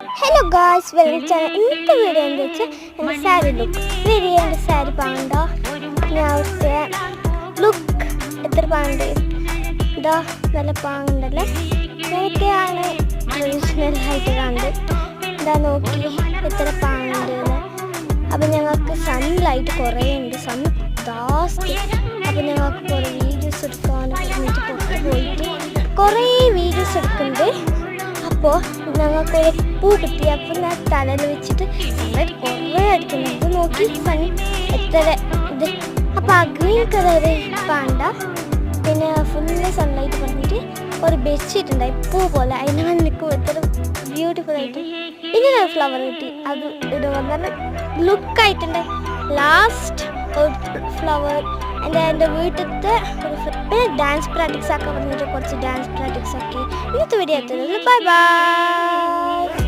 Hello guys, welcome to the video. In the saree look, very in the saree panda. Now say look, इधर पांडे, दा वाला पांडे ले. नोके आने traditional height Pandey, दा Noki इधर पांडे ले. अब ഞങ്ങൾക്ക് sunlight കുറേയുണ്ട്, sun ദാസ്തി. അപ്പോൾ ഞങ്ങൾക്ക് കുറേ വീഡിയോസ് എടുക്കാൻ വേണ്ടിയിട്ട് പുറത്ത് പോയിട്ട് കുറേ വീഡിയോസ് എടുക്കുന്നുണ്ട്. അപ്പോൾ ഞങ്ങൾക്കൊരു പൂ കിട്ടി. അപ്പോൾ ഞാൻ തലയിൽ വെച്ചിട്ട് സൺലൈറ്റ് കുറേ അടിക്കുന്നുണ്ട്. നോക്കി സൺ എത്ര ഇത്. അപ്പോൾ ആ ഗ്രീൻ കളറ് പാണ്ട, പിന്നെ ഫുള്ള് സൺലൈറ്റ് പറഞ്ഞിട്ട് ഒരു ബെഡ്ഷീറ്റ് ഉണ്ടായി പൂ പോലെ. അതിന് നിൽക്കും എത്ര ബ്യൂട്ടിഫുൾ ആയിട്ട്. ഇങ്ങനെ ഒരു ഫ്ലവർ കിട്ടി, അത് ഇടുക നല്ല ലുക്കായിട്ടുണ്ട്. ലാസ്റ്റ് ഒരു ഫ്ലവർ എൻ്റെ വീട്ടിലത്തെ ഒരു പിന്നെ ഡാൻസ് പ്രാക്ടീസ് ആക്കാൻ പറഞ്ഞിട്ട് കുറച്ച് ഡാൻസ് പ്രാക്ടീസ് ആക്കി. ഇന്നത്തെ വീഡിയോ എത്തുന്നത്. Bye bye.